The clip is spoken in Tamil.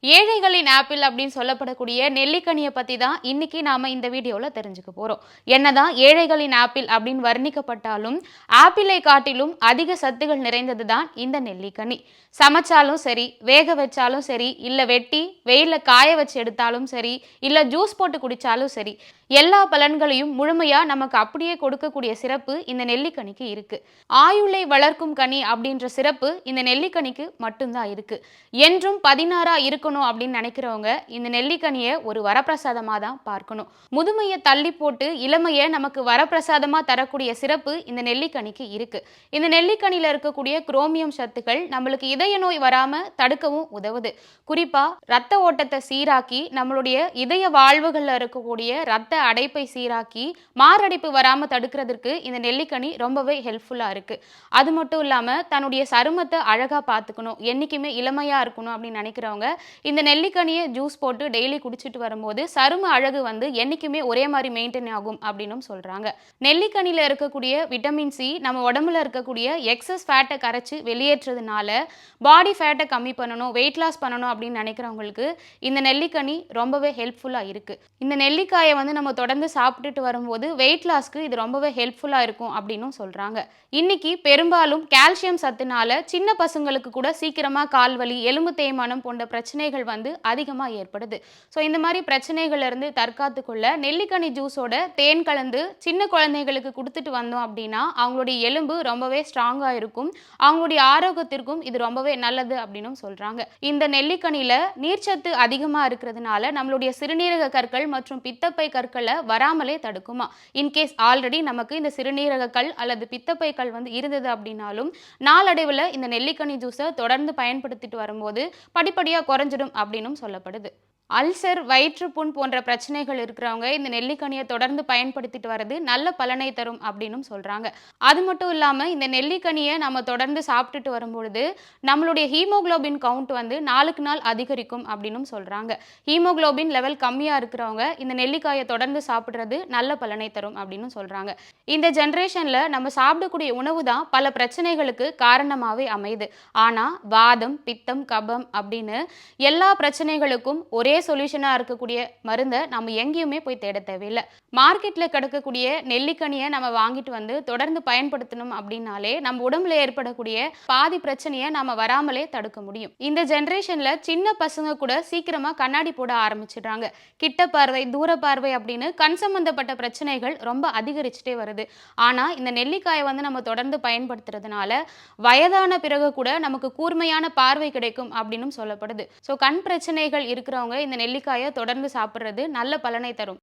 ஏழைகளின் ஆப்பிள் அப்படின்னு சொல்லப்படக்கூடிய நெல்லிக்கனியை பத்தி தான் இன்னைக்கு நாம இந்த வீடியோல தெரிஞ்சுக்க போறோம். என்னதான் ஏழைகளின் ஆப்பிள் அப்படின்னு வர்ணிக்கப்பட்டாலும், ஆப்பிளை காட்டிலும் அதிக சத்துகள் நிறைந்தது தான் இந்த நெல்லிக்கனி. சமைச்சாலும் சரி, வேக வச்சாலும் சரி, இல்ல வெட்டி வெயில்ல காய வச்சு எடுத்தாலும் சரி, இல்ல ஜூஸ் போட்டு குடிச்சாலும் சரி, எல்லா பலன்களையும் முழுமையா நமக்கு அப்படியே கொடுக்கக்கூடிய சிறப்பு இந்த நெல்லிக்கனிக்கு இருக்கு. ஆயுளை வளர்க்கும் கனி அப்படின்ற சிறப்பு இந்த நெல்லிக்கனிக்கு மட்டும்தான் இருக்கு. என்றும் 16ஆ இருக்கணும் அப்படின்னு நினைக்கிறவங்க இந்த நெல்லிக்கனியை ஒரு வரப்பிரசாதமா தான் பார்க்கணும். முதுமையை தள்ளி போட்டு இளமையை நமக்கு வரப்பிரசாதமா தரக்கூடிய சிறப்பு இந்த நெல்லிக்கனிக்கு இருக்கு. இந்த நெல்லிக்கனியில இருக்கக்கூடிய குரோமியம் சத்துக்கள் நம்மளுக்கு இதய நோய் வராம தடுக்கவும் உதவுது. குறிப்பா ரத்த ஓட்டத்தை சீராக்கி நம்மளுடைய இதய வாழ்வுகள்ல இருக்கக்கூடிய ரத்த அடைப்பை சீராக்கி மாரடைப்பு வராம தடுக்கிறதுக்கு இந்த நெல்லிக்கனி ரொம்பவே ஹெல்ப்ஃபுல்லா இருக்கு. அது மட்டும் இல்லாம தன்னுடைய சருமத்தை அழகா பார்த்துக்கணும், என்னைக்குமே இளமையா இருக்கணும் அப்படின்னு நினைக்கிறவங்க இந்த நெல்லிக்கனியை ஜூஸ் போட்டு டெய்லி குடிச்சிட்டு வரும்போது சரும அழகு என்னைக்குமே ஒரே மாதிரி மெயின்டைன் ஆகும் அப்படின்னு சொல்றாங்க. நெல்லிக்கனியில இருக்கக்கூடிய விட்டமின் சி நம்ம உடம்புல இருக்கக்கூடிய எக்ஸஸ் ஃபேட்டை கரைச்சு வெளியேற்றதுனால பாடி ஃபேட்டை கம்மி பண்ணணும், வெயிட் லாஸ் பண்ணணும் அப்படின்னு நினைக்கிறவங்களுக்கு இந்த நெல்லிக்கனி ரொம்பவே ஹெல்ப்ஃபுல்லா இருக்கு. இந்த நெல்லிக்காயை நம்ம தொடர்ந்து சாப்பிட்டுட்டு வரும்போது வெயிட் லாஸ்க்கு இது ரொம்பவே ஹெல்ப்ஃபுல்லா இருக்கும் அப்படின்னு சொல்றாங்க. இன்னைக்கு பெரும்பாலும் கால்சியம் சத்துனால சின்ன பசங்களுக்கு கூட சீக்கிரமா கால்வலி, எலும்பு தேய்மானம் போன்ற பிரச்சனைகள் அதிகமா ஏற்படுது. ஸோ இந்த மாதிரி பிரச்சனைகள்ல இருந்து தற்காத்துக்கொள்ள நெல்லிக்கனி ஜூஸோட தேன் கலந்து சின்ன குழந்தைகளுக்கு கொடுத்துட்டு வந்தோம் அப்படின்னா அவங்களுடைய எலும்பு ரொம்பவே ஸ்ட்ராங்கா இருக்கும், அவங்களுடைய ஆரோக்கியத்திற்கும் இது ரொம்பவே நல்லது அப்படின்னு சொல்றாங்க. இந்த நெல்லிக்கனியில நீர்ச்சத்து அதிகமா இருக்கிறதுனால நம்மளுடைய சிறுநீரக கற்கள் மற்றும் பித்தப்பை கற்களை வராமலே தடுக்குமா. இன்கேஸ் ஆல்ரெடி நமக்கு இந்த சிறுநீரக கல் அல்லது பித்தப்பை கல் இருந்தது அப்படின்னாலும் நாளடைவில் இந்த நெல்லிக்கனி ஜூஸை தொடர்ந்து பயன்படுத்திட்டு வரும்போது படிப்படியாக குறைஞ்சிடும் அப்படின்னு சொல்லப்படுது. அல்சர், வயிற்றுப்புண் போன்ற பிரச்சனைகள் இருக்கிறவங்க இந்த நெல்லிக்கனியை தொடர்ந்து பயன்படுத்திட்டு வர்றது நல்ல பலனை தரும் அப்படின்னு சொல்றாங்க. அது மட்டும் இல்லாம இந்த நெல்லிக்கனியை நம்ம தொடர்ந்து சாப்பிட்டுட்டு வரும்பொழுது நம்மளுடைய ஹீமோகுளோபின் கவுண்ட் நாளுக்கு நாள் அதிகரிக்கும் அப்படின்னு சொல்றாங்க. ஹீமோகுளோபின் லெவல் கம்மியா இருக்கிறவங்க இந்த நெல்லிக்காயை தொடர்ந்து சாப்பிடுறது நல்ல பலனை தரும் அப்படின்னு சொல்றாங்க. இந்த ஜெனரேஷன்ல நம்ம சாப்பிடக்கூடிய உணவு தான் பல பிரச்சனைகளுக்கு காரணமாவே அமையுது. ஆனா வாதம், பித்தம், கபம் அப்படின்னு எல்லா பிரச்சனைகளுக்கும் ஒரே சொல்யூஷனா இருக்கக்கூடிய மருந்தை நம்ம எங்கேயுமே போய் தேட தேவையில்லை. மார்க்கெட்ல கிடைக்கக்கூடிய நெல்லிக்கனியை நம்ம வாங்கிட்டு தொடர்ந்து பயன்படுத்தணும் அப்படின்னாலே நம்ம உடம்புல ஏற்படக்கூடிய பாதி பிரச்சனையை நம்ம வராமலே தடுக்க முடியும். இந்த ஜெனரேஷன்ல சின்ன பசங்க கூட சீக்கிரமா கண்ணாடி போட ஆரம்பிச்சிடுறாங்க. கிட்ட பார்வை, தூர பார்வை அப்படின்னு கண் சம்பந்தப்பட்ட பிரச்சனைகள் ரொம்ப அதிகரிச்சுட்டே வருது. ஆனா இந்த நெல்லிக்காயை நம்ம தொடர்ந்து பயன்படுத்துறதுனால வயதான பிறகு கூட நமக்கு கூர்மையான பார்வை கிடைக்கும் அப்படின்னு சொல்லப்படுது. ஸோ கண் பிரச்சனைகள் இருக்கிறவங்க இந்த நெல்லிக்காயை தொடர்ந்து சாப்பிட்றது நல்ல பலனை தரும்.